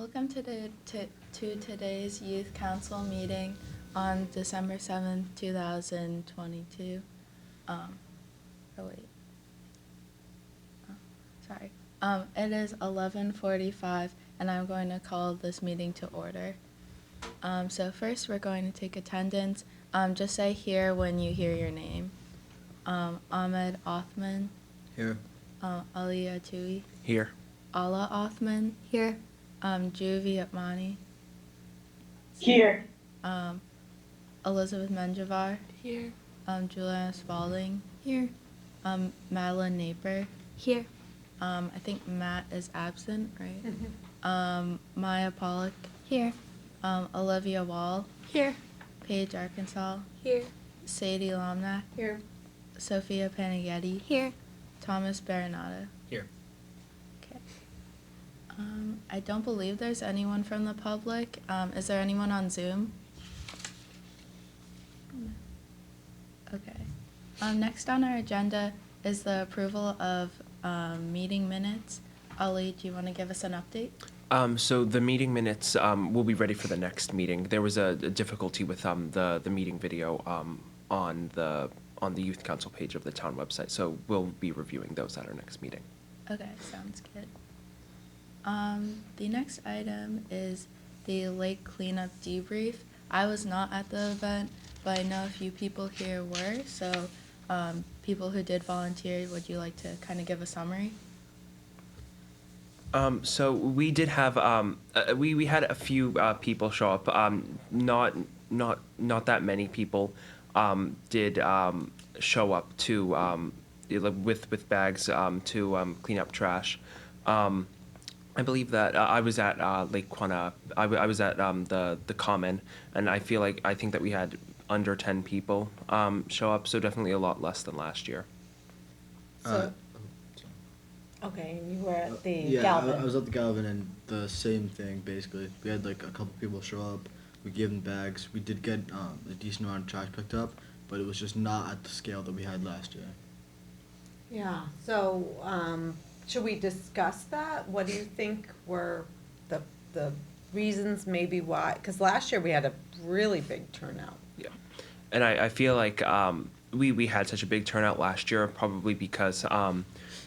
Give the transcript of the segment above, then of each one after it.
Welcome to today's Youth Council meeting on December 7th, 2022. Oh wait. Oh, sorry. It is 11:45 and I'm going to call this meeting to order. So first we're going to take attendance. Just say here when you hear your name. Ahmed Othman. Here. Ali Atui. Here. Allah Othman. Here. Juvi Atmani. Here. Elizabeth Menjivar. Here. Juliana Spalding. Here. Madeline Naper. Here. I think Matt is absent, right? Mm-hmm. Maya Pollock. Here. Olivia Wall. Here. Paige Arkansas. Here. Sadie Lomnack. Here. Sophia Panaghetti. Here. Thomas Baronata. Here. Okay. I don't believe there's anyone from the public. Is there anyone on Zoom? Okay. Next on our agenda is the approval of meeting minutes. Ali, do you want to give us an update? So the meeting minutes will be ready for the next meeting. There was a difficulty with the meeting video on the Youth Council page of the town website, so we'll be reviewing those at our next meeting. Okay, sounds good. The next item is the lake cleanup debrief. I was not at the event, but I know a few people here were, so people who did volunteer, would you like to kind of give a summary? So we did have we had a few people show up. Not that many people did show up to with bags to clean up trash. I believe that I was at Lake Quanah. I was at the Common, and I think that we had under 10 people show up, so definitely a lot less than last year. So, okay, and you were at the Yeah, Galvin. I was at the Galvin, and the same thing, basically. We had, like, a couple people show up. We gave them bags. We did get a decent amount of trash picked up, but it was just not at the scale that we had last year. Yeah, so, should we discuss that? What do you think were the reasons maybe why? Because last year we had a really big turnout. Yeah, and I feel like we had such a big turnout last year, probably because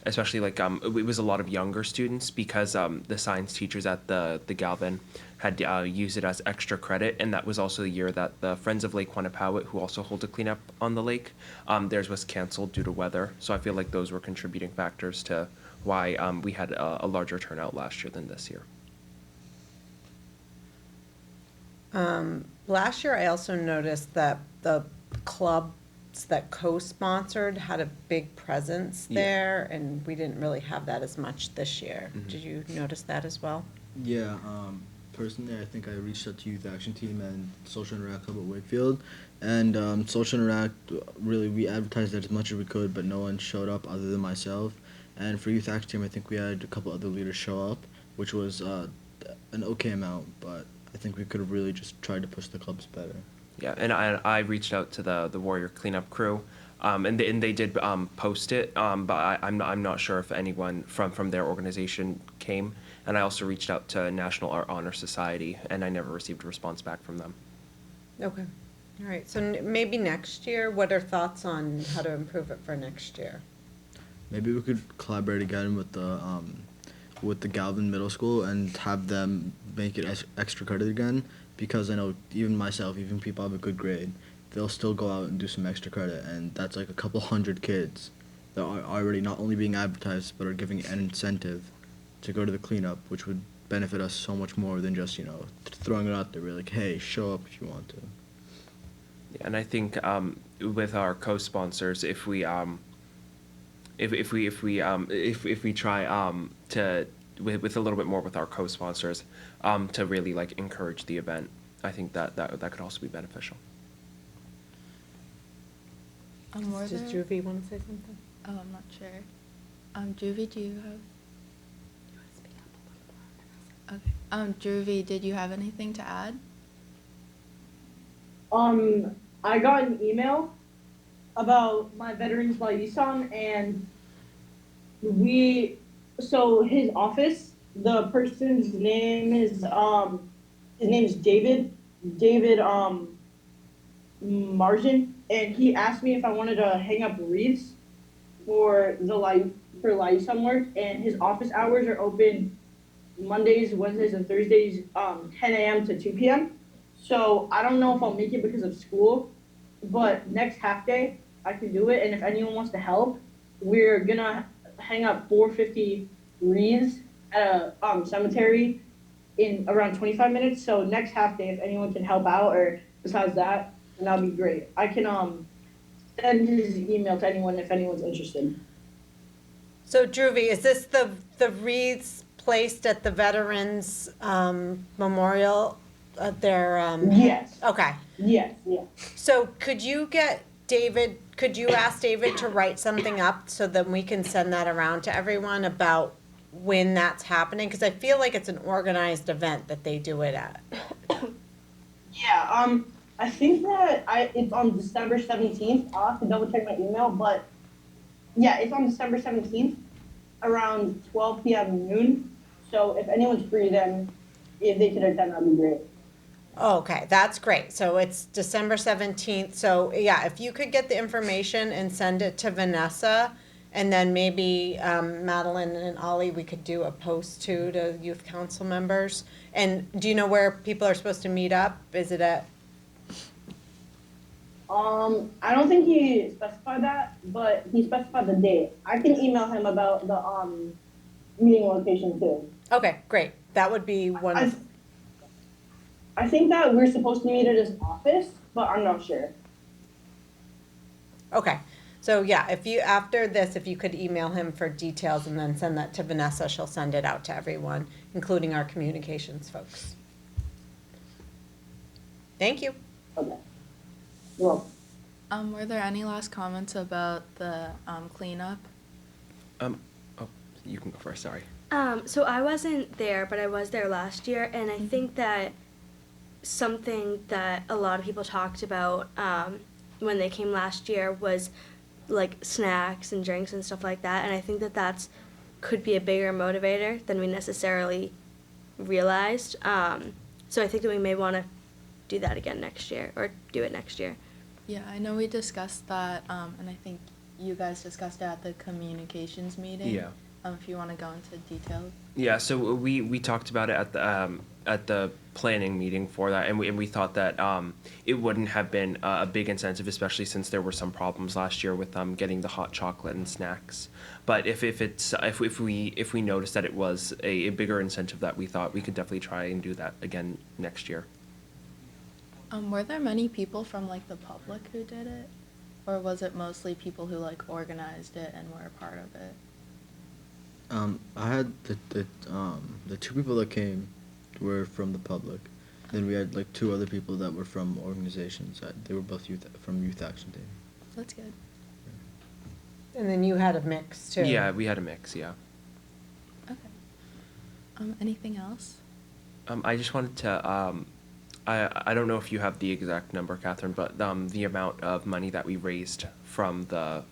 especially like it was a lot of younger students, because the science teachers at the Galvin had used it as extra credit, and that was also the year that the Friends of Lake Quannapowitt, who also hold a cleanup on the lake, theirs was canceled due to weather. So I feel like those were contributing factors to why we had a larger turnout last year than this year. Last year, I also noticed that the clubs that co-sponsored had a big presence Yeah. there, and we didn't really have that as much this year. Mhm. Did you notice that as well? Yeah, personally, I think I reached out to Youth Action Team and Social Interact Club at Wakefield. And Social Interact, really, we advertised it as much as we could, but no one showed up other than myself. And for Youth Action Team, I think we had a couple other leaders show up, which was an okay amount, but I think we could have really just tried to push the clubs better. Yeah, and I reached out to the Warrior cleanup crew, and they did post it, but I'm not sure if anyone from their organization came. And I also reached out to National Art Honor Society, and I never received a response back from them. Okay, all right, so maybe next year, what are thoughts on how to improve it for next year? Maybe we could collaborate again with the Galvin Middle School and have them make it extra credit again, because I know even myself, even people have a good grade, they'll still go out and do some extra credit, and that's like a couple hundred kids that are already not only being advertised but are giving an incentive to go to the cleanup, which would benefit us so much more than just, throwing it out there. We're like, hey, show up if you want to. Yeah, and I think with our co-sponsors, if we try to with a little bit more with our co-sponsors to really like encourage the event, I think that could also be beneficial. Does Juvie want to say something? Oh, I'm not sure. Juvi, do you have? Okay. Druvi, did you have anything to add? I got an email about my Veterans by Isan, and so his office the person's name is his name is David Margin, and he asked me if I wanted to hang up wreaths for the liaison work, and his office hours are open Mondays, Wednesdays, and Thursdays, 10 a.m. to 2 p.m. So I don't know if I'll make it because of school, but next half day I can do it. And if anyone wants to help, we're gonna hang up 450 wreaths at a cemetery in around 25 minutes. So next half day, if anyone can help out, or besides that, then that'll be great. I can send his email to anyone if anyone's interested. So Dhruvi, is this the wreaths placed at the Veterans Memorial at their? Yes. Okay. Yes. Yeah. So could you ask David to write something up so that we can send that around to everyone about when that's happening? Because I feel like it's an organized event that they do it at. Yeah. I think that it's on December 17th. I'll have to double check my email, but yeah, it's on December 17th around 12 p.m. noon. So if anyone's free, then if they could attend, that'd be great. Okay, that's great. So it's December 17th. So yeah, if you could get the information and send it to Vanessa, and then maybe Madeline and Ollie, we could do a post too to youth council members. And do you know where people are supposed to meet up? Is it at? I don't think he specified that, but he specified the date. I can email him about the meeting location too. Okay, great. That would be wonderful. I think that we're supposed to meet at his office, but I'm not sure. Okay, so yeah, after this, if you could email him for details and then send that to Vanessa, she'll send it out to everyone, including our communications folks. Thank you. Okay. Well, Were there any last comments about the cleanup? Oh, you can go first. Sorry. So I wasn't there, but I was there last year, and I think that something that a lot of people talked about when they came last year was like snacks and drinks and stuff like that, and I think that that's could be a bigger motivator than we necessarily realized. So I think that we may want to do that again next year, or do it next year. Yeah, I know we discussed that, and I think you guys discussed it at the communications meeting. Yeah. If you want to go into detail. Yeah, so we talked about it at the planning meeting for that, and we thought that it wouldn't have been a big incentive, especially since there were some problems last year with getting the hot chocolate and snacks. But if we noticed that it was a bigger incentive, that we thought we could definitely try and do that again next year. Were there many people from like the public who did it, or was it mostly people who like organized it and were a part of it? I had the two people that came were from the public. Then we had like two other people that were from organizations. They were both from Youth Action Team. That's good. And then you had a mix too. Yeah, we had a mix. Yeah. Okay. Anything else? I just wanted to. I don't know if you have the exact number, Catherine, but the amount of money that we raised from the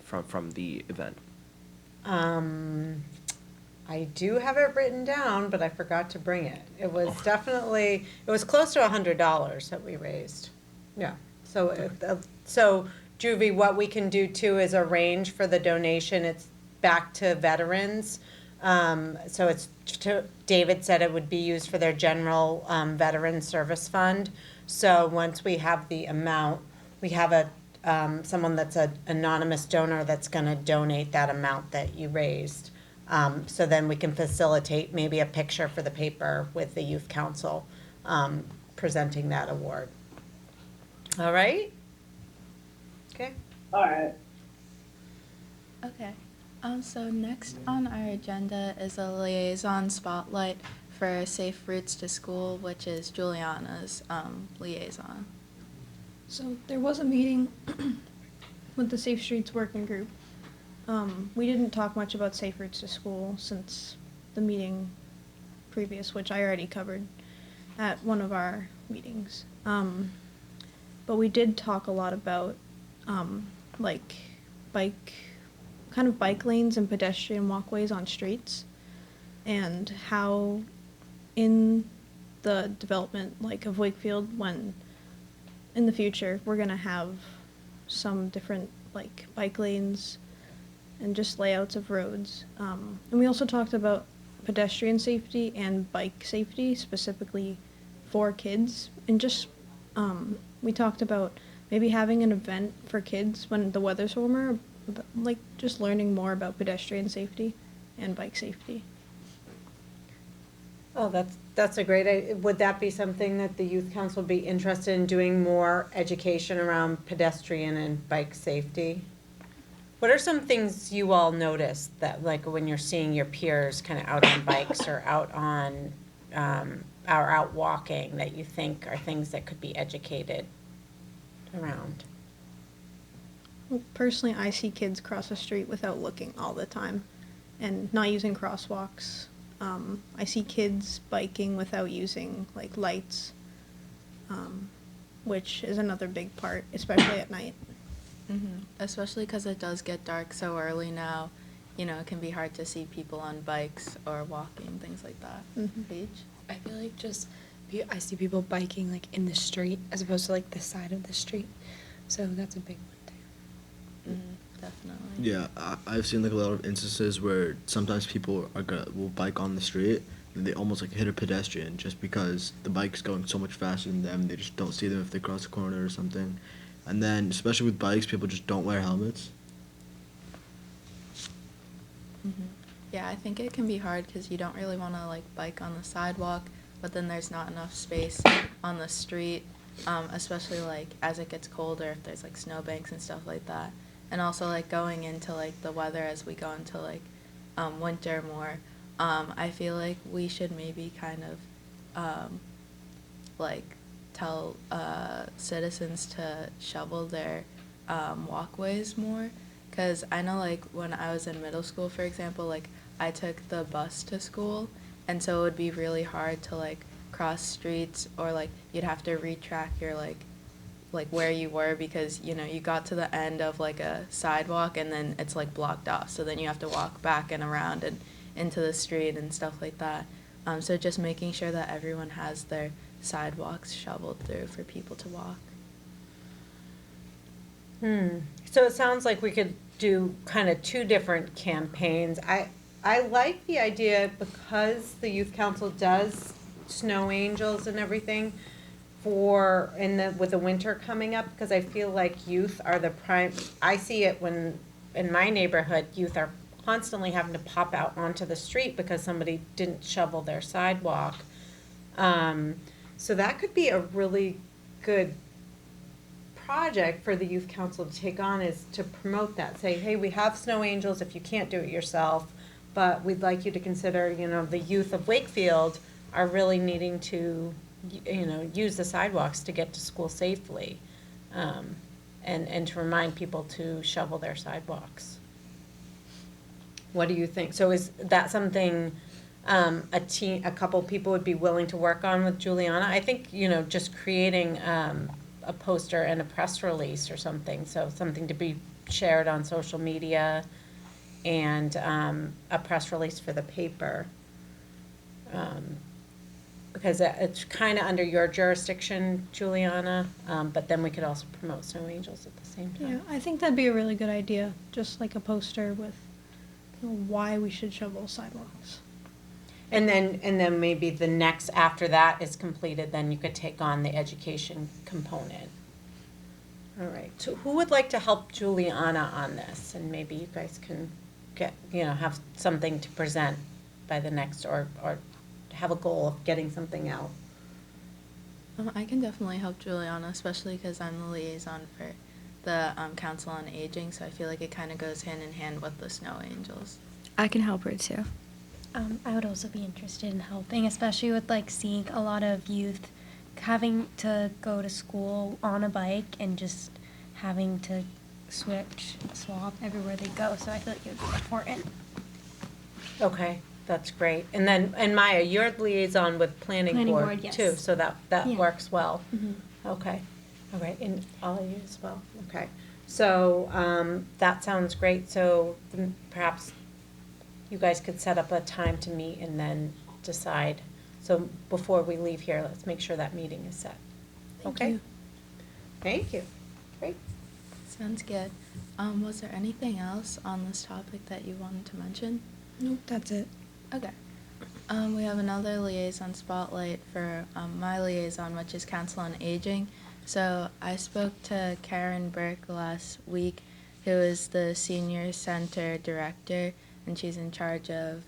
event. I do have it written down, but I forgot to bring it. It was it was close to $100 that we raised. Yeah. So Juvie, what we can do too is arrange for the donation. It's back to veterans. So David said it would be used for their general veteran service fund. So once we have the amount, we have someone that's an anonymous donor that's going to donate that amount that you raised. So then we can facilitate maybe a picture for the paper with the youth council presenting that award. All right? Okay. all right. Okay. So next on our agenda is a liaison spotlight for Safe Routes to School, which is Juliana's liaison. So there was a meeting with the Safe Streets Working Group. We didn't talk much about Safe Routes to School since the meeting previous, which I already covered at one of our meetings. But we did talk a lot about bike lanes and pedestrian walkways on streets. and how in the development like of Wakefield, when in the future we're gonna have some different like bike lanes and just layouts of roads. And we also talked about pedestrian safety and bike safety specifically for kids, and just we talked about maybe having an event for kids when the weather's warmer, like just learning more about pedestrian safety and bike safety. Oh, that's a great, would that be something that the youth council would be interested in doing, more education around pedestrian and bike safety? What are some things you all notice that, like, when you're seeing your peers kind of out on bikes or out on, or out walking, that you think are things that could be educated around? Well, personally, I see kids cross the street without looking all the time and not using crosswalks. I see kids biking without using like lights, which is another big part, especially at night. Especially because it does get dark so early now. You know, it can be hard to see people on bikes or walking, things like that. Paige? I feel like I see people biking like in the street as opposed to like the side of the street. So that's a big one too. Definitely. Yeah, I've seen like a lot of instances where sometimes people will bike on the street and they almost like hit a pedestrian just because the bike's going so much faster than them. They just don't see them if they cross a corner or something. And then, especially with bikes, people just don't wear helmets. Yeah, I think it can be hard because you don't really want to like bike on the sidewalk, but then there's not enough space on the street, especially like as it gets colder, if there's like snowbanks and stuff like that. And also like going into like the weather as we go into like winter more, I feel like we should maybe kind of like tell citizens to shovel their walkways more, because I know like when I was in middle school, for example, like I took the bus to school, and so it would be really hard to like cross streets, or like you'd have to retrack your like where you were, because you know you got to the end of like a sidewalk and then it's like blocked off, so then you have to walk back and around and into the street and stuff like that. So just making sure that everyone has their sidewalks shoveled through for people to walk. So it sounds like we could do kind of two different campaigns. I like the idea, because the youth council does snow angels and everything with the winter coming up, because I feel like youth are the prime. I see it when in my neighborhood, youth are constantly having to pop out onto the street because somebody didn't shovel their sidewalk. So that could be a really good project for the youth council to take on, is to promote that. Say, hey, we have snow angels if you can't do it yourself, but we'd like you to consider, you know, the youth of Wakefield are really needing to, you know, use the sidewalks to get to school safely, and to remind people to shovel their sidewalks. What do you think? So is that something a couple people would be willing to work on with Juliana? I think, you know, just creating a poster and a press release or something, so something to be shared on social media, and a press release for the paper. Because it's kind of under your jurisdiction, Juliana, but then we could also promote Snow Angels at the same time. Yeah, I think that'd be a really good idea, just like a poster with, you know, why we should shovel sidewalks. And then maybe the next, after that is completed, then you could take on the education component. All right, so who would like to help Juliana on this? And maybe you guys can get, you know, have something to present by the next, or have a goal of getting something out. I can definitely help Juliana, especially because I'm the liaison for the Council on Aging, so I feel like it kind of goes hand in hand with the Snow Angels. I can help her too. I would also be interested in helping, especially with like seeing a lot of youth having to go to school on a bike and just having to swap everywhere they go. So I feel like it would be important. Okay, that's great. And then, and Maya, you're liaison with planning board yes. too, so that Yeah. works well. Mm-hmm. Okay, all right, and all of you as well, okay. So, that sounds great, so perhaps you guys could set up a time to meet and then decide. So before we leave here, let's make sure that meeting is set. Thank Okay? you. Thank you. Great. Sounds good. Was there anything else on this topic that you wanted to mention? Nope, that's it. Okay. We have another liaison spotlight for my liaison, which is Council on Aging. So I spoke to Karen Burke last week, who is the Senior Center Director, and she's in charge of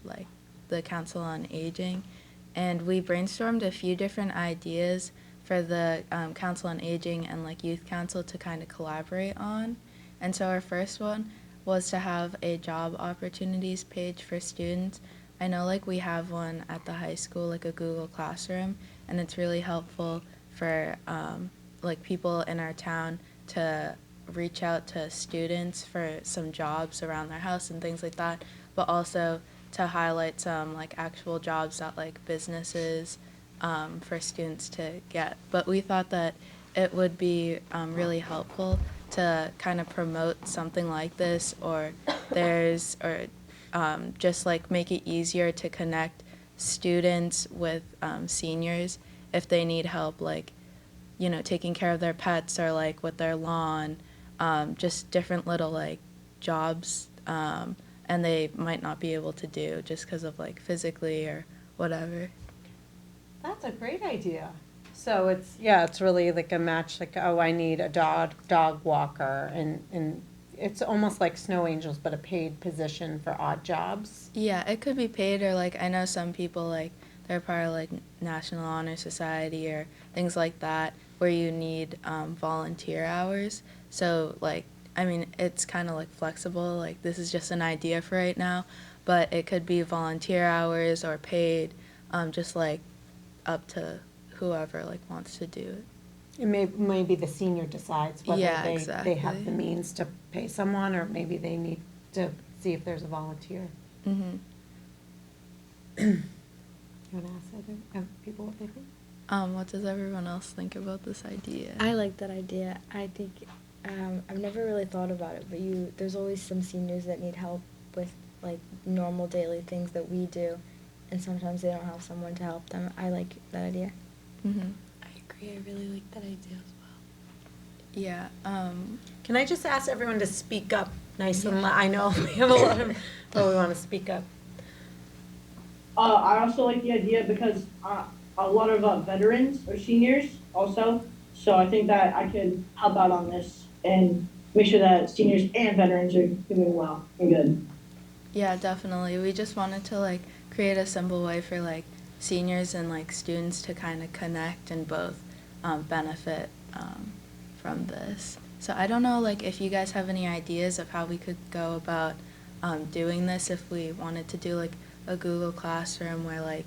like the Council on Aging. And we brainstormed a few different ideas for the Council on Aging and like Youth Council to kind of collaborate on. And so our first one was to have a job opportunities page for students. I know like we have one at the high school, like a Google Classroom, and it's really helpful for like people in our town to reach out to students for some jobs around their house and things like that, but also to highlight some like actual jobs at like businesses for students to get. But we thought that it would be really helpful to kind of promote something like this, or just like make it easier to connect students with seniors if they need help, like, you know, taking care of their pets or like with their lawn, just different little like jobs, and they might not be able to do just because of like physically or whatever. That's a great idea. So it's, yeah, it's really like a match, like, oh, I need a dog walker, and it's almost like Snow Angels, but a paid position for odd jobs. Yeah, it could be paid, or like I know some people like they're part of like National Honor Society or things like that where you need volunteer hours. So like, I mean, it's kind of like flexible. Like this is just an idea for right now, but it could be volunteer hours or paid, just like up to whoever like wants to do it. And maybe the senior decides whether Yeah, they exactly. have the means to pay someone, or maybe they need to see if there's a volunteer. Mm-hmm. You want to ask other people what they think? What does everyone else think about this idea? I like that idea. I think I've never really thought about it, but there's always some seniors that need help with like normal daily things that we do, and sometimes they don't have someone to help them. I like that idea. Mm-hmm. I agree. I really like that idea as well. Yeah. Can I just ask everyone to speak up nice and loud? I know we have a lot of, but we want to speak up. I also like the idea because a lot of veterans are seniors also, so I think that I could help out on this and make sure that seniors and veterans are doing well and good. Yeah, definitely. We just wanted to like create a simple way for like seniors and like students to kind of connect and both benefit from this. So I don't know like if you guys have any ideas of how we could go about doing this, if we wanted to do like a Google Classroom where like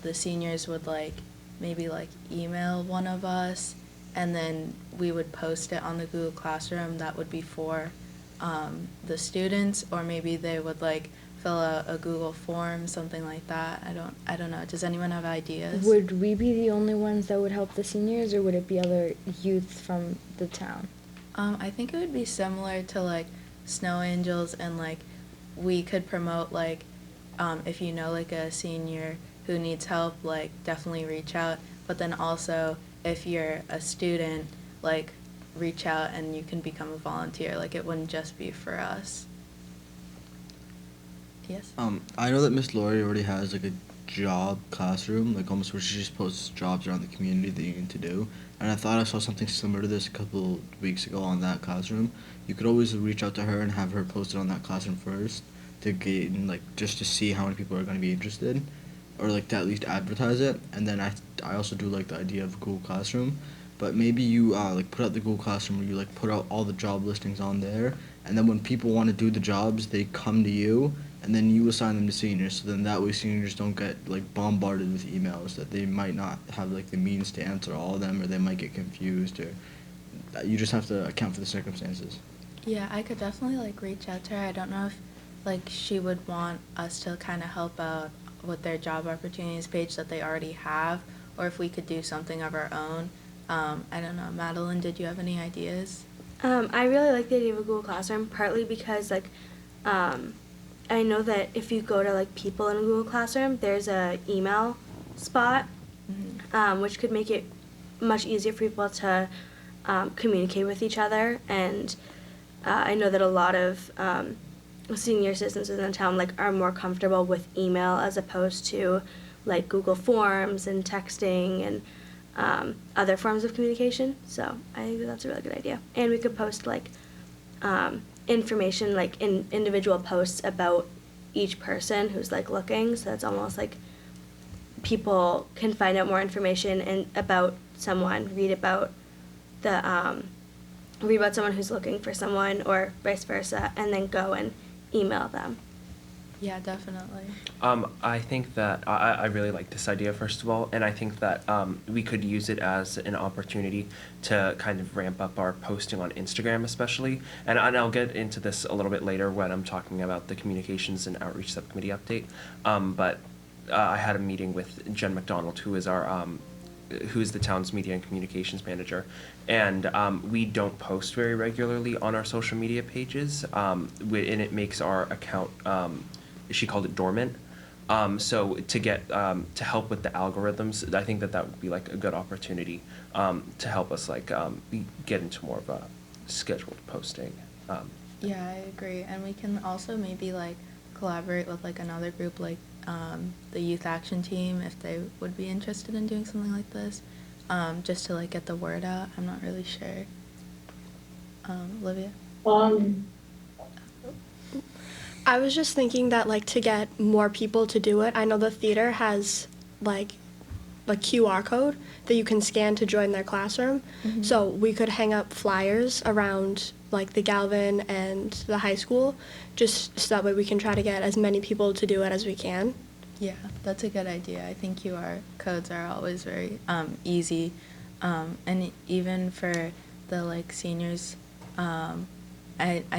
the seniors would like maybe like email one of us, and then we would post it on the Google Classroom that would be for the students, or maybe they would like fill out a Google form, something like that. I don't know. Does anyone have ideas? Would we be the only ones that would help the seniors, or would it be other youth from the town? I think it would be similar to like Snow Angels, and like we could promote like if you know like a senior who needs help, like definitely reach out. But then also if you're a student, like reach out and you can become a volunteer. Like it wouldn't just be for us. Yes. I know that Miss Laurie already has like a job classroom, like almost where she just posts jobs around the community that you need to do. And I thought I saw something similar to this a couple weeks ago on that classroom. You could always reach out to her and have her post it on that classroom first to gain like just to see how many people are going to be interested, or like to at least advertise it. And then I also do like the idea of Google Classroom, but maybe you like put out the Google Classroom where you like put out all the job listings on there, and then when people want to do the jobs, they come to you, and then you assign them to seniors. So then that way seniors don't get like bombarded with emails that they might not have like the means to answer all of them, or they might get confused, or you just have to account for the circumstances. Yeah, I could definitely like reach out to her. I don't know if like she would want us to kind of help out with their job opportunities page that they already have, or if we could do something of our own. I don't know. Madeline, did you have any ideas? I really like the idea of a Google Classroom, partly because like I know that if you go to like people in Google Classroom, there's a email spot, which could make it much easier for people to communicate with each other. And I know that a lot of senior citizens in the town like are more comfortable with email as opposed to like Google Forms and texting and other forms of communication. So I think that that's a really good idea. And we could post like information like in individual posts about each person who's like looking. So it's almost like people can find out more information and about someone, read about someone who's looking for someone or vice versa, and then go and email them. Yeah, definitely. I think that I really like this idea, first of all, and I think that we could use it as an opportunity to kind of ramp up our posting on Instagram, especially. And I'll get into this a little bit later when I'm talking about the communications and outreach subcommittee update. But I had a meeting with Jen McDonald, who is the town's media and communications manager, and we don't post very regularly on our social media pages, and it makes our account, she called it dormant. So to get to help with the algorithms, I think that would be like a good opportunity to help us like get into more of a scheduled posting. Yeah, I agree. And we can also maybe like collaborate with like another group like the youth action team if they would be interested in doing something like this, just to like get the word out. I'm not really sure. Olivia? I was just thinking that like to get more people to do it, I know the theater has like a QR code that you can scan to join their classroom. So we could hang up flyers around like the Galvin and the high school, just so that way we can try to get as many people to do it as we can. Yeah, that's a good idea. I think QR codes are always very easy, and even for the like seniors, I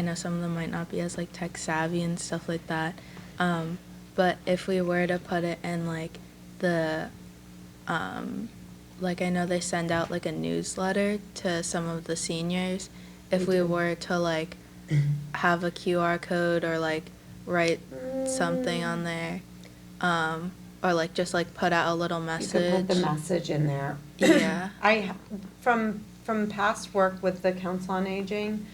know some of them might not be as like tech savvy and stuff like that, but if we were to put it in like the like I know they send out like a newsletter to some of the seniors. If we were to like have a QR code or like write something on there, or like just like put out a little You message. could put the message in there. Yeah. From past work with the Council on Aging,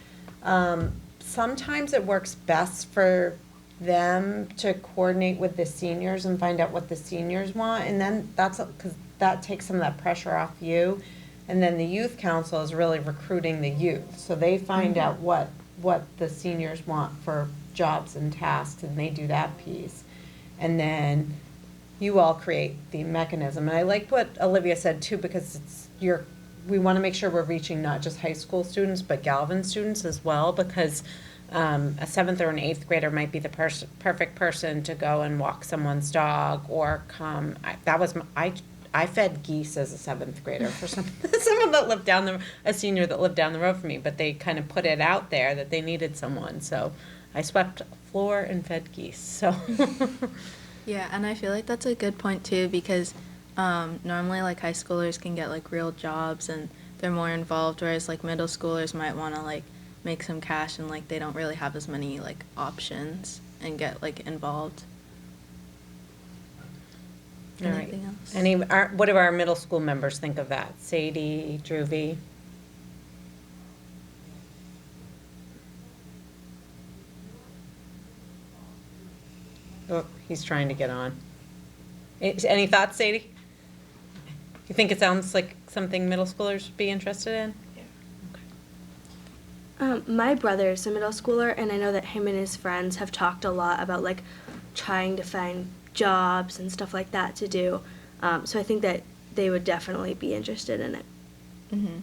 sometimes it works best for them to coordinate with the seniors and find out what the seniors want, and then because that takes some of that pressure off you. And then the youth council is really recruiting the youth, so they find out what the seniors want for jobs and tasks, and they do that piece. And then you all create the mechanism. And I liked what Olivia said too, because we want to make sure we're reaching not just high school students, but Galvin students as well, because a 7th or an 8th grader might be the perfect person to go and walk someone's dog or come. I fed geese as a 7th grader for someone that lived a senior that lived down the road from me, but they kind of put it out there that they needed someone. So I swept floor and fed geese, so. Yeah, and I feel like that's a good point too, because normally like high schoolers can get like real jobs and they're more involved, whereas like middle schoolers might want to like make some cash and like they don't really have as many like options and get like involved. All right. Anything else? What do our middle school members think of that? Sadie, Druvy? Oh, he's trying to get on. Any thoughts, Sadie? You think it sounds like something middle schoolers would be interested in? My brother's a middle schooler, and I know that him and his friends have talked a lot about like trying to find jobs and stuff like that to do. So I think that they would definitely be interested in it. Mm-hmm.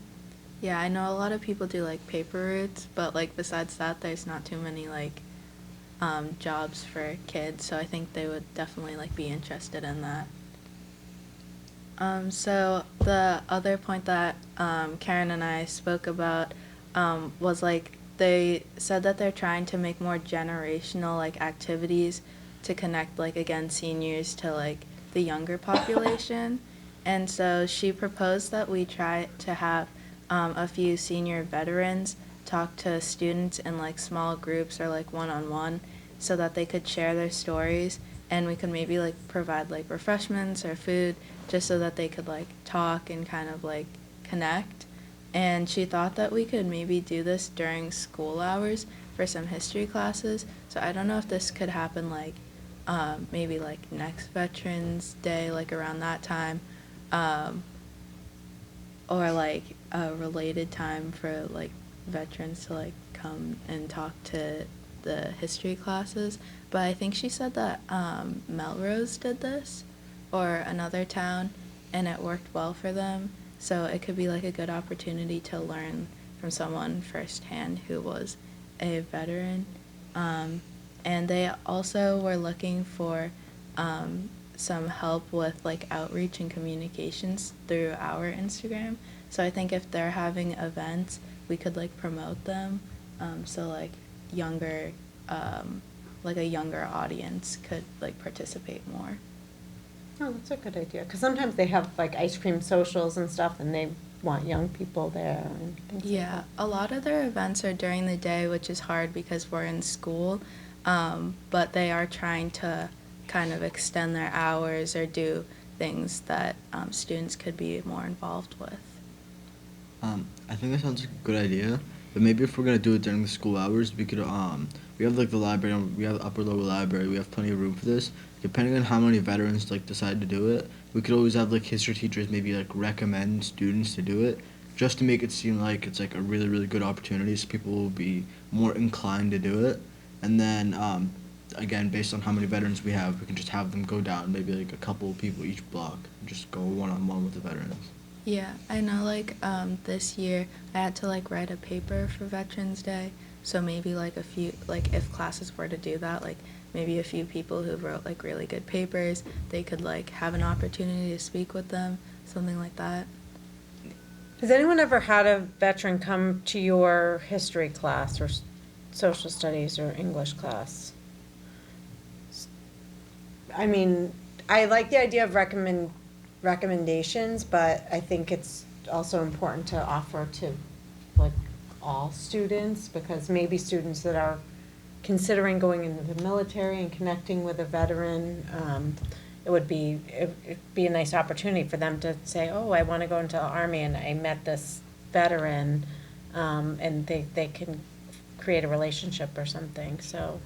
Yeah, I know a lot of people do like paper routes, but like besides that, there's not too many like jobs for kids. So I think they would definitely like be interested in that. So the other point that Karen and I spoke about was like they said that they're trying to make more generational like activities to connect like again seniors to like the younger population. And so she proposed that we try to have a few senior veterans talk to students in like small groups or like one-on-one so that they could share their stories, and we could maybe like provide like refreshments or food just so that they could like talk and kind of like connect. And she thought that we could maybe do this during school hours for some history classes. So I don't know if this could happen like maybe like next Veterans Day, like around that time, or like a related time for like veterans to like come and talk to the history classes. But I think she said that Melrose did this, or another town, and it worked well for them. So it could be like a good opportunity to learn from someone firsthand who was a veteran. And they also were looking for some help with like outreach and communications through our Instagram. So I think if they're having events, we could like promote them. So like younger, like a younger audience could like participate more. Oh, that's a good idea, because sometimes they have like ice cream socials and stuff, and they want young people there and things like Yeah, a lot of their events are during the day, which is hard because we're in school, but they are trying to kind of extend their hours or do things that students could be more involved with. I think that sounds like a good idea. But maybe if we're gonna do it during the school hours, we could we have like the library, we have the upper level library, we have plenty of room for this. Depending on how many veterans like decide to do it, we could always have like history teachers maybe like recommend students to do it, just to make it seem like it's like a really really good opportunity, so people will be more inclined to do it. And then again, based on how many veterans we have, we can just have them go down, maybe like a couple people each block, and just go one-on-one with the veterans. Yeah, I know like this year I had to like write a paper for Veterans Day, so maybe like a few, like if classes were to do that, like maybe a few people who wrote like really good papers, they could like have an opportunity to speak with them, something like that. Has anyone ever had a veteran come to your history class or social studies or English class? I mean, I like the idea of recommendations, but I think it's also important to offer to like all students, because maybe students that are considering going into the military and connecting with a veteran, it'd be a nice opportunity for them to say, oh, I want to go into the Army and I met this veteran, and they can create a relationship or something. So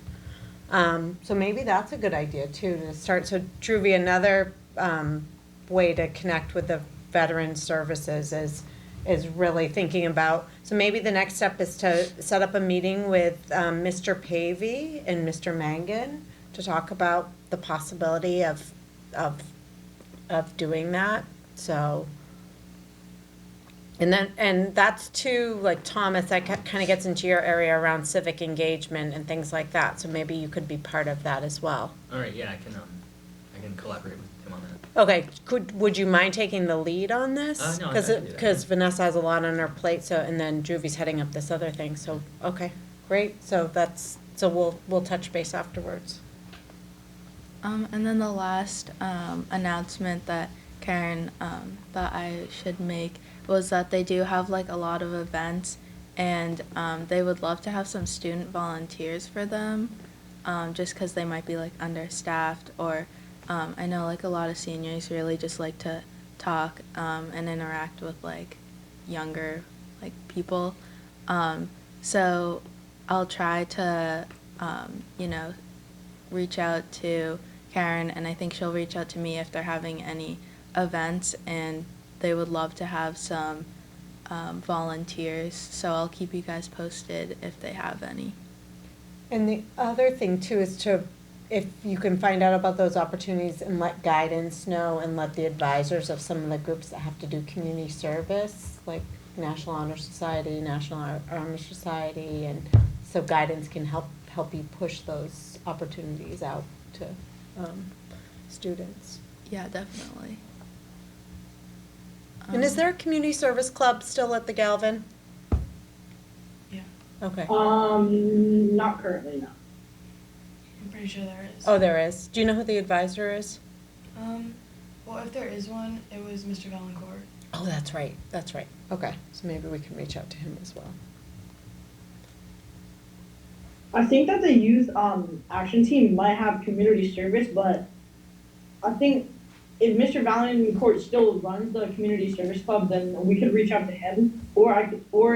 so maybe that's a good idea too, to start. So Druvy, another way to connect with the veteran services is really thinking about, so maybe the next step is to set up a meeting with Mr. Pavey and Mr. Mangan to talk about the possibility of doing that. So, and that's too, like Thomas, that kind of gets into your area around civic engagement and things like that. So maybe you could be part of that as well. All right, yeah, I can collaborate with him on that. Okay, would you mind taking the lead on this? No, I can do that. Because Vanessa has a lot on her plate, so, and then Druvy's heading up this other thing, so, okay, great, so we'll touch base afterwards. And then the last announcement that Karen thought I should make was that they do have like a lot of events, and they would love to have some student volunteers for them, just because they might be like understaffed, or I know like a lot of seniors really just like to talk and interact with like younger like people. So I'll try to reach out to Karen, and I think she'll reach out to me if they're having any events, and they would love to have some volunteers. So I'll keep you guys posted if they have any. And the other thing too is if you can find out about those opportunities and let guidance know, and let the advisors of some of the groups that have to do community service, like National Honor Society, National Army Society, and so guidance can help you push those opportunities out to students. Yeah, definitely. And is there a community service club still at the Galvin? Yeah. Okay. Not currently, no. I'm pretty sure there is. Oh, there is. Do you know who the advisor is? Well, if there is one, it was Mr. Valancourt. Oh, that's right. That's right. Okay, so maybe we can reach out to him as well. I think that the youth action team might have community service, but I think if Mr. Valencourt still runs the community service club, then we could reach out to him, or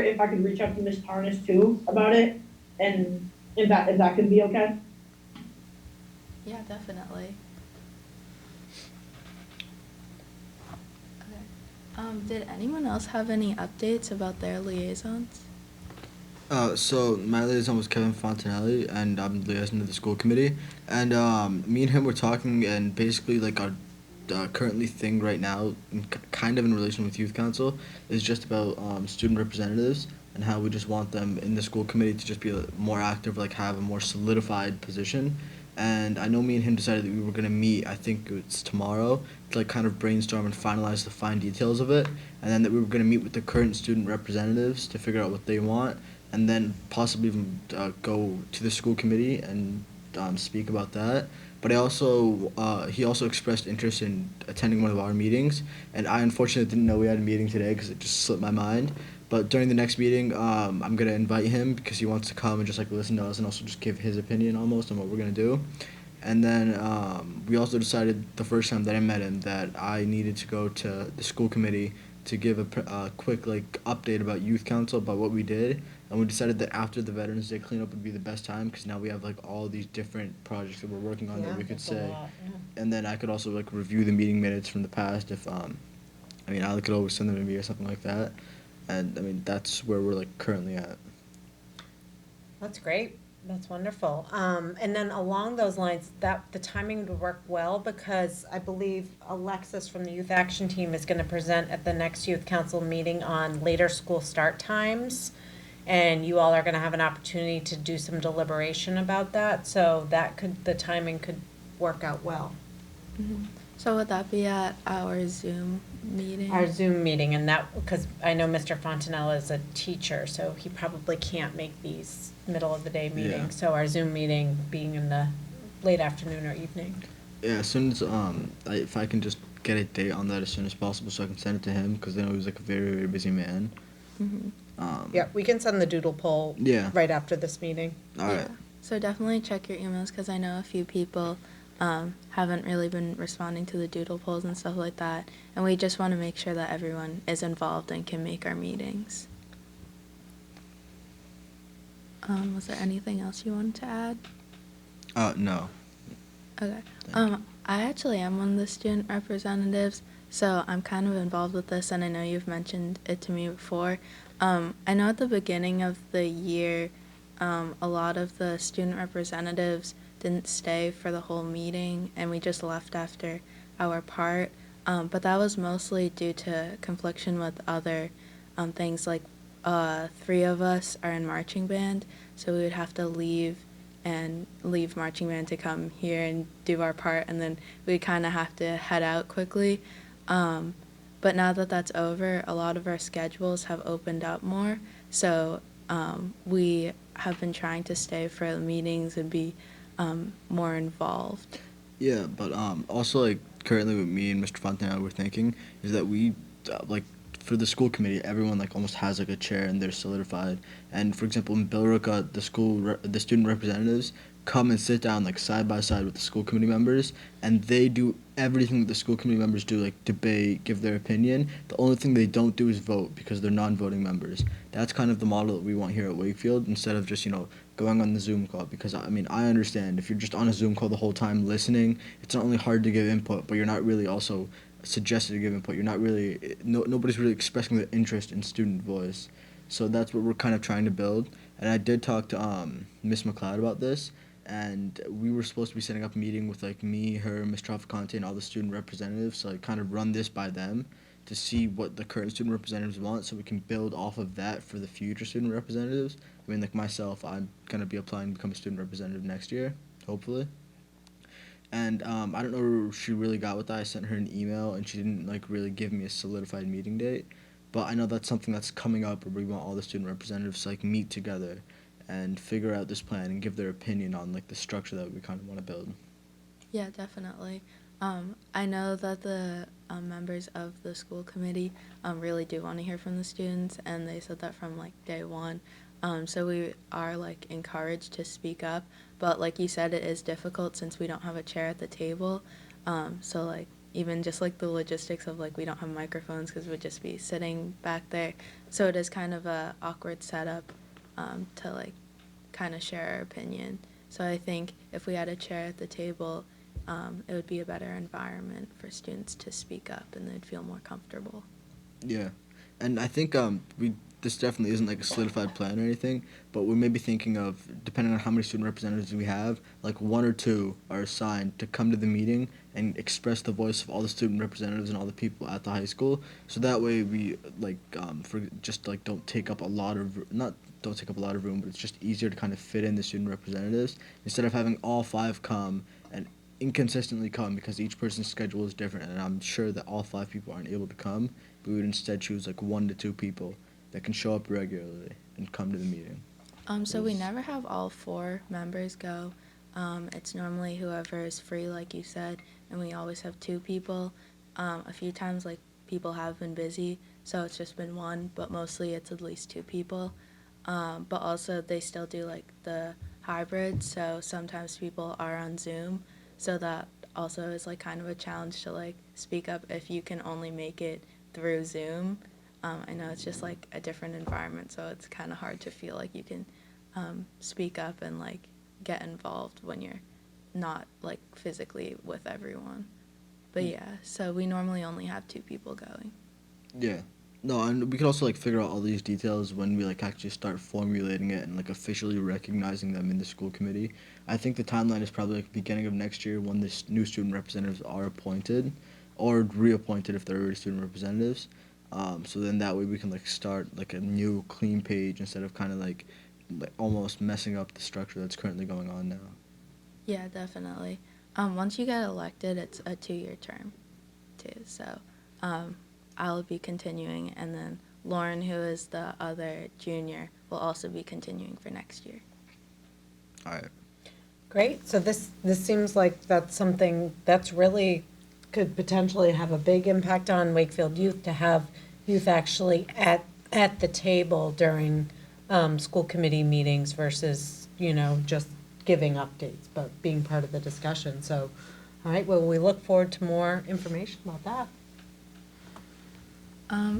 if I could reach out to Miss Tarnas too about it, and if that could be okay. Yeah, definitely. Okay. Did anyone else have any updates about their liaisons? So my liaison was Kevin Fontanelli, and I'm the liaison to the school committee. And me and him were talking, and basically like our currently thing right now, kind of in relation with youth council, is just about student representatives and how we just want them in the school committee to just be more active, like have a more solidified position. And I know me and him decided that we were gonna meet. I think it's tomorrow to like kind of brainstorm and finalize the fine details of it, and then that we were gonna meet with the current student representatives to figure out what they want, and then possibly even go to the school committee and speak about that. But he also expressed interest in attending one of our meetings, and I unfortunately didn't know we had a meeting today because it just slipped my mind. But during the next meeting, I'm gonna invite him because he wants to come and just like listen to us and also just give his opinion almost on what we're gonna do. And then we also decided the first time that I met him that I needed to go to the school committee to give a quick like update about youth council about what we did, and we decided that after the Veterans Day cleanup would be the best time because now we have like all these different projects that we're working on that we could That's a say, lot, yeah. and then I could also like review the meeting minutes from the past if I mean I could always send them to me or something like that, and I mean that's where we're like currently at. That's great. That's wonderful. And then along those lines, that the timing would work well because I believe Alexis from the Youth Action Team is going to present at the next Youth Council meeting on later school start times. And you all are going to have an opportunity to do some deliberation about that. So the timing could work out well. So would that be at our Zoom meeting? Our Zoom meeting, and that, because I know Mr. Fontanella is a teacher, so he probably can't make these middle of the day meetings. So our Zoom meeting being in the late afternoon or evening. Yeah, as soon as if I can just get a date on that as soon as possible so I can send it to him because I know he's like a very very busy man. Yeah, we can send the doodle poll Yeah. right after this meeting. All right. Yeah. So definitely check your emails because I know a few people haven't really been responding to the doodle polls and stuff like that. And we just want to make sure that everyone is involved and can make our meetings. Was there anything else you wanted to add? No. Okay. Thank you. I actually am one of the student representatives, so I'm kind of involved with this, and I know you've mentioned it to me before. I know at the beginning of the year, a lot of the student representatives didn't stay for the whole meeting, and we just left after our part. But that was mostly due to confliction with other things, like 3 of us are in marching band, so we would have to leave marching band to come here and do our part, and then we kind of have to head out quickly. But now that that's over, a lot of our schedules have opened up more, so we have been trying to stay for the meetings and be more involved. Yeah, but also like currently what me and Mr. Fontana were thinking is that we like for the school committee, everyone like almost has like a chair and they're solidified. And for example, in Billerica, the student representatives come and sit down like side by side with the school committee members, and they do everything that the school committee members do, like debate, give their opinion. The only thing they don't do is vote because they're non-voting members. That's kind of the model that we want here at Wakefield instead of just going on the Zoom call, because I mean I understand if you're just on a Zoom call the whole time listening, it's not only hard to give input, but you're not really also suggested to give input. You're not really nobody's really expressing the interest in student voice. So that's what we're kind of trying to build. And I did talk to Miss McLeod about this, and we were supposed to be setting up a meeting with like me, her, Miss Traficante, and all the student representatives. So I kind of run this by them to see what the current student representatives want, so we can build off of that for the future student representatives. I mean, like myself, I'm gonna be applying to become a student representative next year, hopefully. And I don't know if she really got with that. I sent her an email, and she didn't like really give me a solidified meeting date. But I know that's something that's coming up, where we want all the student representatives to like meet together and figure out this plan and give their opinion on like the structure that we kind of want to build. Yeah, definitely. I know that the members of the school committee really do want to hear from the students, and they said that from like day one. So we are like encouraged to speak up, but like you said, it is difficult since we don't have a chair at the table. So like even just like the logistics of like we don't have microphones because we'd just be sitting back there. So it is kind of a awkward setup to like kind of share our opinion. So I think if we had a chair at the table, it would be a better environment for students to speak up and they'd feel more comfortable. Yeah, and I think this definitely isn't like a solidified plan or anything, but we may be thinking of, depending on how many student representatives we have, like 1 or 2 are assigned to come to the meeting and express the voice of all the student representatives and all the people at the high school. So that way we like for just like don't take up a lot of not don't take up a lot of room, but it's just easier to kind of fit in the student representatives instead of having all 5 come and inconsistently come because each person's schedule is different, and I'm sure that all 5 people aren't able to come. We would instead choose like 1 to 2 people that can show up regularly and come to the meeting. So we never have all 4 members go. It's normally whoever is free, like you said, and we always have 2 people. A few times, like, people have been busy, so it's just been 1, but mostly it's at least 2 people. But also they still do, like, the hybrid, so sometimes people are on Zoom, so that also is, like, kind of a challenge to, like, speak up if you can only make it through Zoom. I know it's just like a different environment, so it's kind of hard to feel like you can speak up and like get involved when you're not like physically with everyone. But yeah, so we normally only have 2 people going. Yeah. No, and we could also like figure out all these details when we like actually start formulating it and like officially recognizing them in the school committee. I think the timeline is probably like beginning of next year when the new student representatives are appointed or reappointed if they're already student representatives. So then that way we can like start like a new clean page instead of kind of like almost messing up the structure that's currently going on now. Yeah, definitely. Once you get elected, it's a 2-year term, too. So I'll be continuing, and then Lauren, who is the other junior, will also be continuing for next year. All right. Great, so this seems like that's something that's really could potentially have a big impact on Wakefield youth, to have youth actually at the table during school committee meetings versus, just giving updates, but being part of the discussion. So, all right, well, we look forward to more information about that.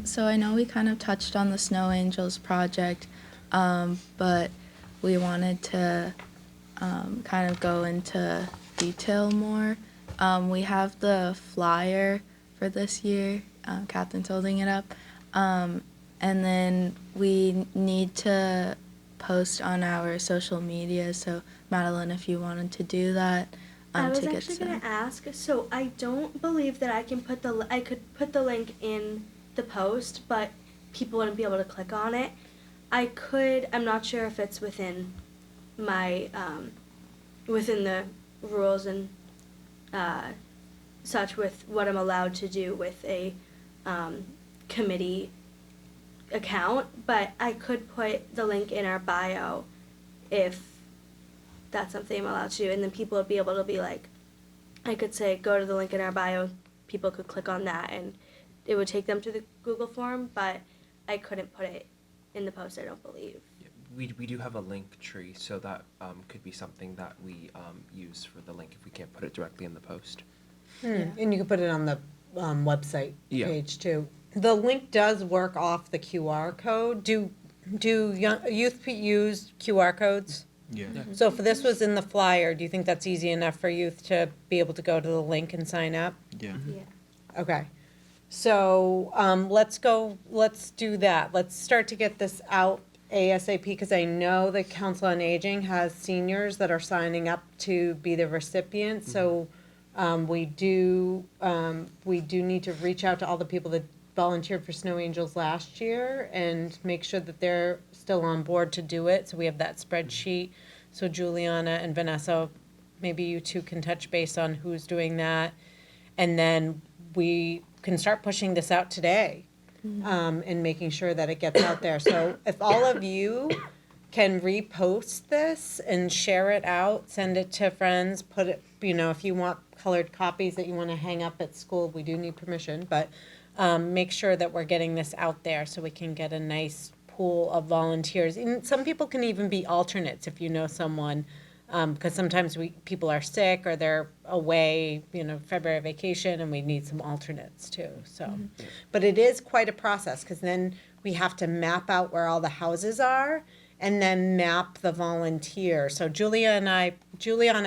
So I know we kind of touched on the Snow Angels project, but we wanted to kind of go into detail more. We have the flyer for this year. Catherine's holding it up. And then we need to post on our social media. So Madeline, if you wanted to do that, I was to get actually some. going to ask, so I don't believe that I could put the link in the post, but people wouldn't be able to click on it. I'm not sure if it's within my, within the rules and such with what I'm allowed to do with a committee account, but I could put the link in our bio if that's something I'm allowed to do, and then people would be able to be like, I could say go to the link in our bio, people could click on that and it would take them to the Google form, but I couldn't put it in the post, I don't believe. We do have a link tree, so that could be something that we use for the link if we can't put it directly in the post. And you can put it on the website Yeah. page too. The link does work off the QR code. Do youth use QR codes? Yeah. So if this was in the flyer, do you think that's easy enough for youth to be able to go to the link and sign up? Yeah. Yeah. Okay. So let's do that. Let's start to get this out ASAP, because I know the Council on Aging has seniors that are signing up to be the recipients. So we do need to reach out to all the people that volunteered for Snow Angels last year and make sure that they're still on board to do it. So we have that spreadsheet. So Juliana and Vanessa, maybe you two can touch base on who's doing that. And then we can start pushing this out today, and making sure that it gets out there. So if all of you can repost this and share it out, send it to friends, put it, if you want colored copies that you want to hang up at school, we do need permission, but make sure that we're getting this out there so we can get a nice pool of volunteers. And some people can even be alternates if you know someone, because sometimes people are sick or they're away, February vacation, and we need some alternates too, so. But it is quite a process, because then we have to map out where all the houses are, and then map the volunteers. So Juliana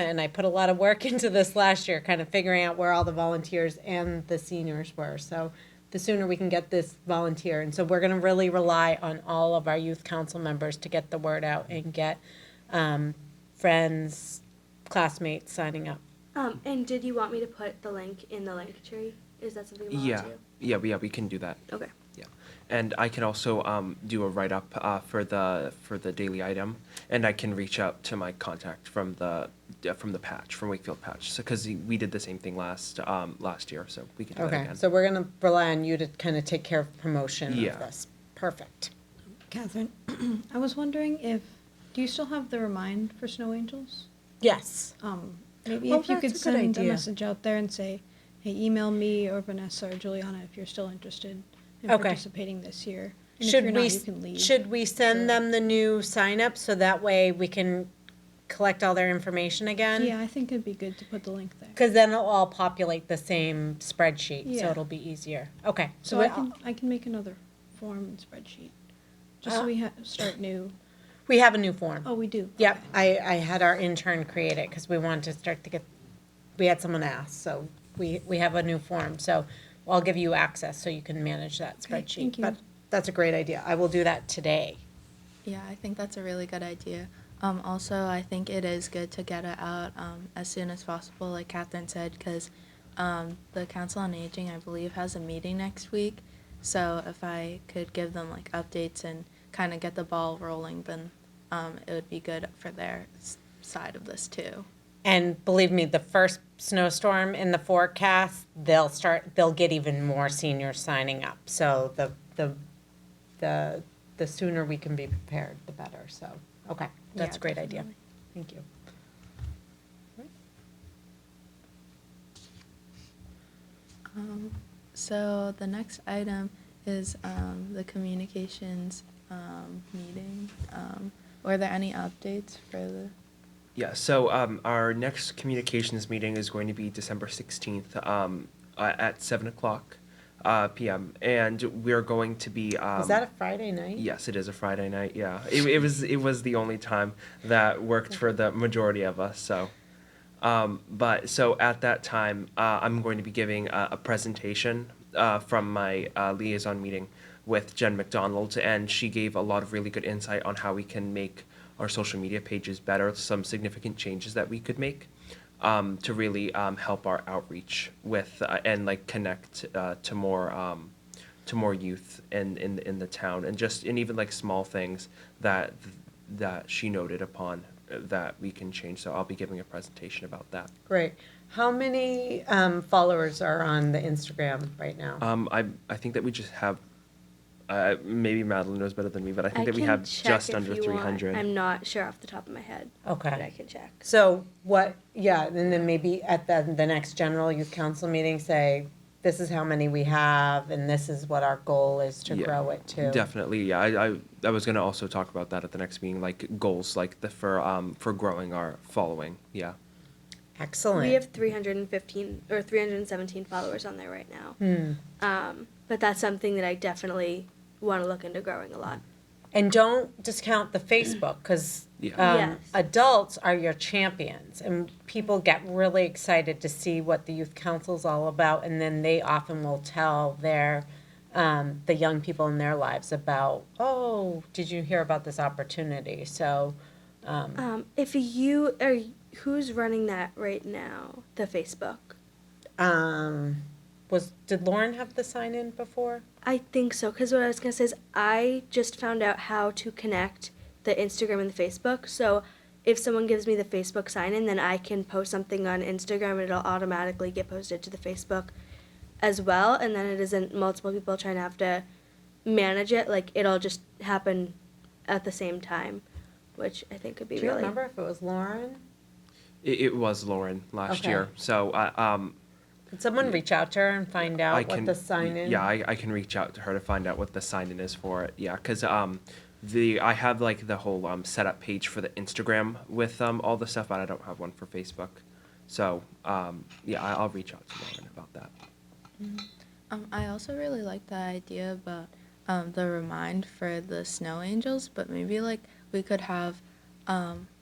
and I put a lot of work into this last year, kind of figuring out where all the volunteers and the seniors were. So the sooner we can get this volunteer. And so we're gonna really rely on all of our youth council members to get the word out and get friends, classmates signing up. And did you want me to put the link in the link tree? Is that something you want to? Yeah, we can do that. Okay. Yeah, and I can also do a write-up for the daily item, and I can reach out to my contact from the patch, from Wakefield patch, so because we did the same thing last year, so we can do that Okay, again. so we're gonna rely on you to kind of take care of promotion Yeah. of this. Perfect. Catherine, I was wondering do you still have the remind for Snow Angels? Yes. Maybe Oh, if you could that's a good send a idea. message out there and say, hey, email me or Vanessa or Juliana if you're still interested in Okay. participating this year. And if Should you're we, not, you can leave. should we send them the new sign-up so that way we can collect all their information again? Yeah, I think it'd be good to put the link there. Because then it'll all populate the same spreadsheet, so Yeah. it'll be easier. Okay. So I can make another form and spreadsheet, just so we start new. We have a new form. Oh, we do? Yep, Okay. I had our intern create it because we wanted to start to get, we had someone ask, so we have a new form. So I'll give you access so you can manage that Okay, spreadsheet. thank you. But that's a great idea. I will do that today. Yeah, I think that's a really good idea. Also, I think it is good to get it out as soon as possible, like Catherine said, because the Council on Aging, I believe, has a meeting next week. So if I could give them like updates and kind of get the ball rolling, then it would be good for their side of this too. And believe me, the first snowstorm in the forecast, they'll get even more seniors signing up. So the sooner we can be prepared, the better. So, okay, that's Yeah, a great idea. definitely. Thank you. So the next item is the communications meeting. Were there any updates for the? Yeah, so our next communications meeting is going to be December 16th at 7 o'clock p.m. And we're going to be. Is that a Friday night? Yes, it is a Friday night. Yeah, it was the only time that worked for the majority of us. So, but so at that time, I'm going to be giving a presentation from my liaison meeting with Jen McDonald, and she gave a lot of really good insight on how we can make our social media pages better, some significant changes that we could make to really help our outreach with and like connect to more youth in the town, and even like small things that she noted upon that we can change. So I'll be giving a presentation about that. Great. How many followers are on the Instagram right now? I think that we just have. Maybe Madeline knows better than me, but I think that we can have check just if under you want. 300. I'm not sure off the top of my head. Okay. But I can check. So and then maybe at the next general youth council meeting, say, this is how many we have, and this is what our goal is to Yeah, grow it to. Definitely, yeah. I was gonna also talk about that at the next meeting, like goals, like for growing our following. Yeah. Excellent. We have 315 or 317 followers on there right now. But that's something that I definitely want to look into growing a lot. And don't discount the Facebook, because Yeah. Yes. adults are your champions, and people get really excited to see what the youth council's all about, and then they often will tell the young people in their lives about, oh, did you hear about this opportunity? So, If you are, who's running that right now? The Facebook. did Lauren have the sign in before? I think so, because what I was going to say is I just found out how to connect the Instagram and the Facebook. So if someone gives me the Facebook sign in, then I can post something on Instagram and it'll automatically get posted to the Facebook as well. And then it isn't multiple people trying to have to manage it. Like, it'll just happen at the same time, which I think could be Do you really... remember if it was Lauren? It was Lauren last Okay. year. So Could someone reach out to her and find out what the sign-in? Yeah, I can reach out to her to find out what the sign-in is for it. Yeah, because I have like the whole setup page for the Instagram with all the stuff, but I don't have one for Facebook. So yeah, I'll reach out to Lauren about that. I also really like the idea about the remind for the snow angels, but maybe like we could have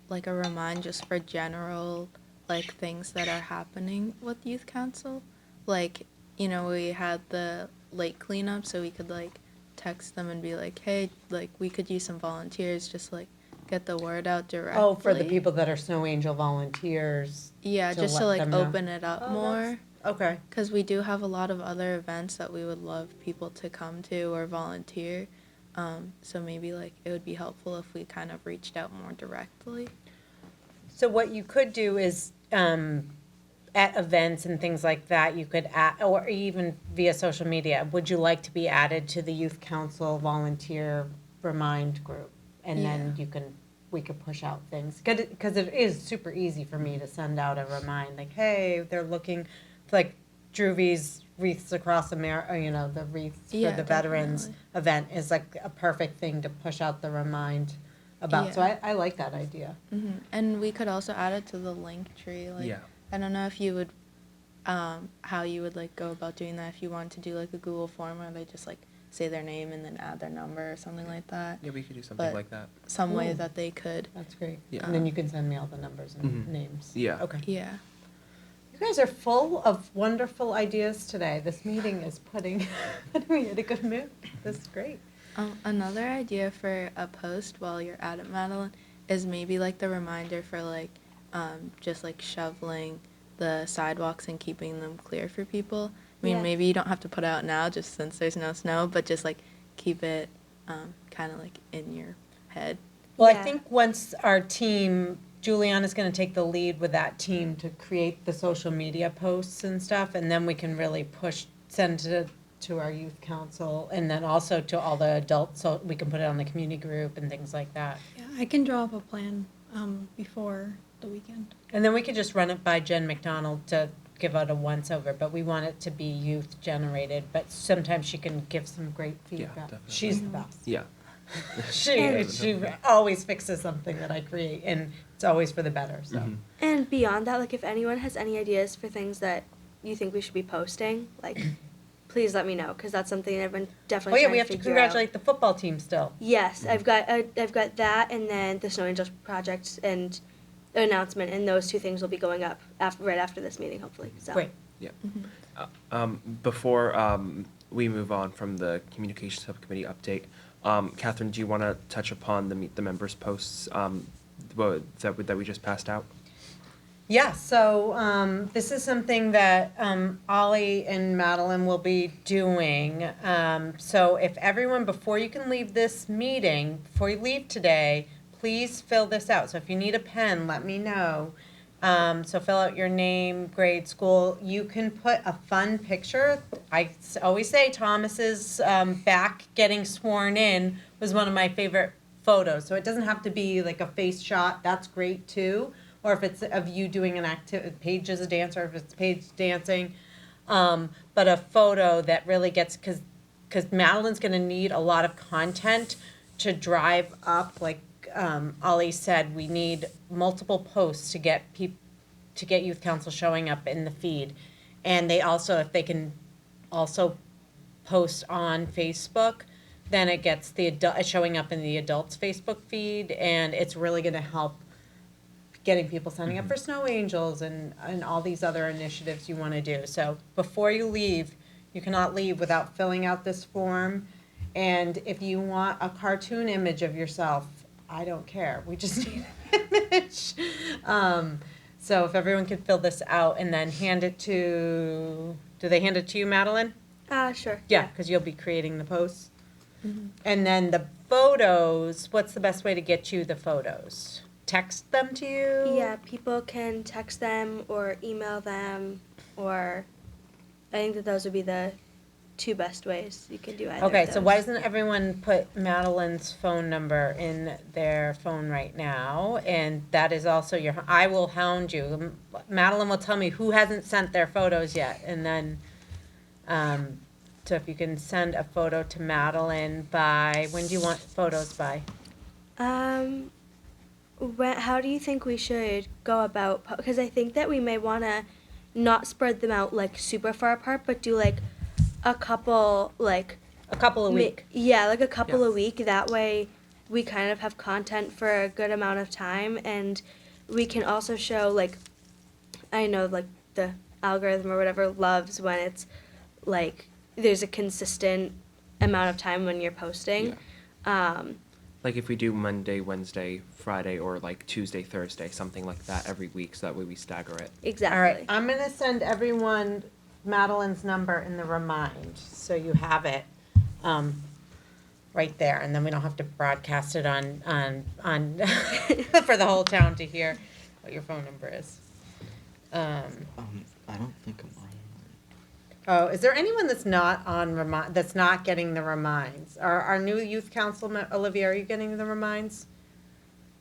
like a remind just for general like things that are happening with youth council. Like, you know, we had the lake cleanup, so we could like text them and be like, hey, like we could use some volunteers, just like get the word out directly. Oh, for the people that are Snow Angel volunteers. Yeah, just to let like them know. open it up Oh, more. Okay. Because we do have a lot of other events that we would love people to come to or volunteer. So maybe like it would be helpful if we kind of reached out more directly. So what you could do is, at events and things like that, you could add, or even via social media, would you like to be added to the youth council volunteer remind group? And then we could push out things, because it is super easy for me to send out a remind, like, hey, they're looking, like Drew's Wreaths Across America, you know, the wreaths for the veterans definitely. event is like a perfect thing to push out the remind about. So I like that idea. And we could also add it to the link tree. Like, Yeah. I don't know if you would, how you would like go about doing that. If you wanted to do like a Google form where they just like say their name and then add their number or something like that. Yeah, we could do something But like that. Some way Ooh. that they could. That's great. Yeah. And then you can send me all the numbers and Mhm. names. Yeah. Okay. Yeah. You guys are full of wonderful ideas today. This meeting is putting me in a good mood. This is great. Another idea for a post while you're at it, Madeline, is maybe like the reminder for like just like shoveling the sidewalks and keeping them clear for people. I mean, Yeah. maybe you don't have to put it out now just since there's no snow, but just like keep it kind of like in your head. Well, I Yeah. think once our team, Juliana's going to take the lead with that team to create the social media posts and stuff, and then we can really send it to our youth council, and then also to all the adults, so we can put it on the community group and things like that. Yeah, I can draw up a plan before the weekend. And then we could just run it by Jen McDonald to give out a once-over, but we want it to be youth-generated, but sometimes she can give some great feedback. definitely. She's the best. Yeah. She always fixes something that I create, and it's always for the better, so. Mhm. And beyond that, like if anyone has any ideas for things that you think we should be posting, like please let me know, because that's something I've been Oh, definitely yeah, trying we have to figure congratulate the football team still. out. Yes, I've got that, and then the Snow Angels project and announcement, and those two things will be going up right after this meeting, hopefully. So. Great. Yeah. Before we move on from the communication subcommittee update, Catherine, do you want to touch upon the Meet the Members posts that we just passed out? Yeah, so this is something that Ollie and Madeline will be doing. So if everyone, before you can leave this meeting, before you leave today, please fill this out. So if you need a pen, let me know. So fill out your name, grade, school. You can put a fun picture. I always say Thomas's back getting sworn in was one of my favorite photos. So it doesn't have to be like a face shot. That's great too. Or if it's of you doing an activity, Paige is a dancer, if it's Paige dancing. But a photo that really gets, because Madeline's going to need a lot of content to drive up, like Ollie said, we need multiple posts to get youth council showing up in the feed. And they also, if they can also post on Facebook, then it gets showing up in the adults' Facebook feed, and it's really going to help getting people signing up for Snow Angels and all these other initiatives you want to do. So before you leave, you cannot leave without filling out this form. And if you want a cartoon image of yourself, I don't care. We just need an image. So if everyone could fill this out and then hand it to, do they hand it to you, Madeline? Sure. Yeah, because you'll be creating the posts. And then the photos, what's the best way to get you the photos? Text them to you? Yeah, people can text them or email them, or I think that those would be the two best ways. You can do either. Okay, of so those. why doesn't everyone put Madeline's phone number in their phone right now? And that is also I will hound you. Madeline will tell me who hasn't sent their photos yet, and then, so if you can send a photo to Madeline when do you want photos by? How do you think we should go about? Because I think that we may want to not spread them out like super far apart, but do like a couple A couple a week. Yeah, like a couple Yeah. a week. That way, we kind of have content for a good amount of time, and we can also show I know the algorithm or whatever loves when it's there's a consistent amount of time when you're posting. Like if we do Monday, Wednesday, Friday, or like Tuesday, Thursday, something like that every week, so that way we stagger it. Exactly. All right, I'm gonna send everyone Madeline's number in the remind, so you have it, right there, and then we don't have to broadcast it on for the whole town to hear what your phone number is. I don't think I'm on. Oh, is there anyone that's not on that's not getting the reminds? Our new youth councilman, Olivia, are you getting the reminds?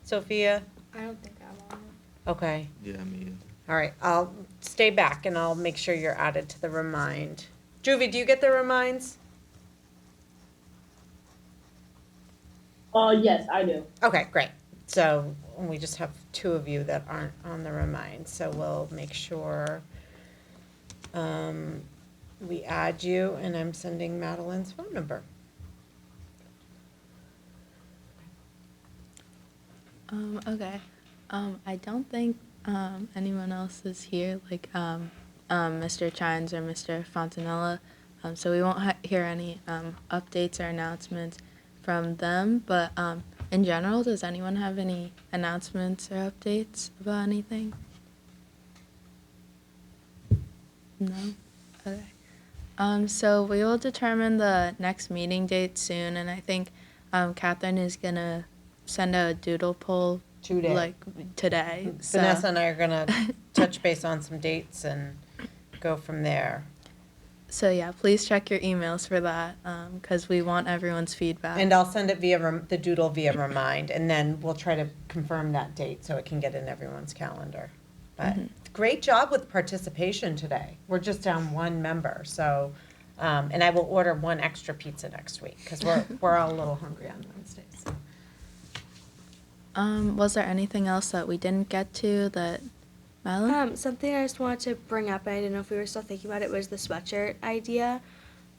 Sophia? I don't think I'm on it. Okay. Yeah, me either. All right, I'll stay back and I'll make sure you're added to the remind. Juvie, do you get the reminds? Yes, I do. Okay, great. So we just have two of you that aren't on the remind, so we'll make sure we add you, and I'm sending Madeline's phone number. Okay. I don't think anyone else is here, Mr. Chines or Mr. Fontanella. So we won't hear any updates or announcements from them. But in general, does anyone have any announcements or updates about anything? No? Okay. So we will determine the next meeting date soon, and I think Catherine is gonna send a doodle poll Today. Today. So. Vanessa and I are gonna touch base on some dates and go from there. So yeah, please check your emails for that, because we want everyone's feedback. And I'll send it via the doodle via remind, and then we'll try to confirm that date so it can get in everyone's calendar. But great job with participation today. We're just down one member, so, and I will order one extra pizza next week, because we're all a little hungry on Wednesdays. So. Was there anything else that we didn't get to that, Madeline? Something I just wanted to bring up, and I didn't know if we were still thinking about it, was the sweatshirt idea.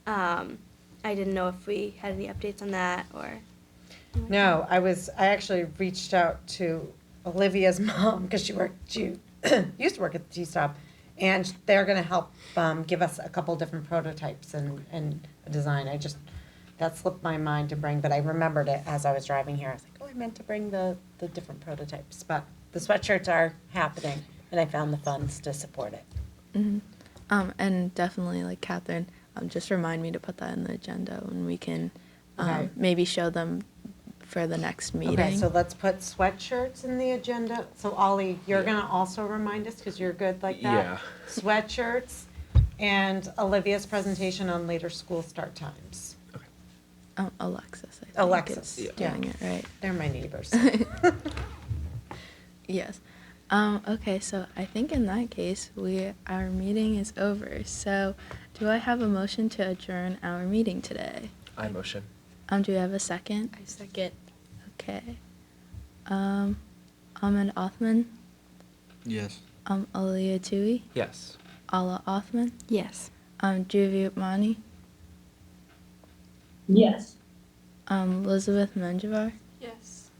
I didn't know if we had any updates on that or. No, I actually reached out to Olivia's mom, because she used to work at the T-Stop, and they're gonna help give us a couple different prototypes and a design. That slipped my mind to bring, but I remembered it as I was driving here. I was like, oh, I meant to bring the different prototypes, but the sweatshirts are happening, and I found the funds to support it. Mm-hmm. And definitely, Catherine, just remind me to put that in the agenda when we can Okay. maybe show them for the next meeting. Okay, so let's put sweatshirts in the agenda. So Ollie, you're gonna also remind us, because you're good like that? Yeah. Sweatshirts and Olivia's presentation on later school start times. Alexis, I think Alexis, is yeah. doing it right. They're my neighbors. Yes. Okay, so I think in that case, our meeting is over. So do I have a motion to adjourn our meeting today? I motion. Do we have a second? I second. Okay. Ahmed Othman, Yes. Aliyah Tui, Yes. Ala Othman, Yes. Juvie Utmani, Yes. Elizabeth Menjivar, Yes.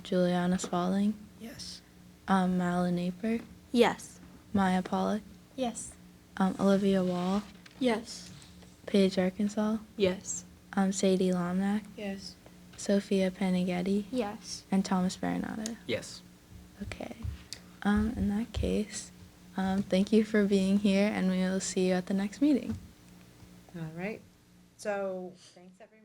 Juliana Spalding, Yes. Madeline Naper, Yes. Maya Pollock, Yes. Olivia Wall, Yes. Paige Arkansas, Yes. Sadie Lomnack, Yes. Sophia Panighetti, Yes. and Thomas Baronata. Yes. Okay. In that case, thank you for being here, and we will see you at the next meeting. All right. So, thanks, everyone.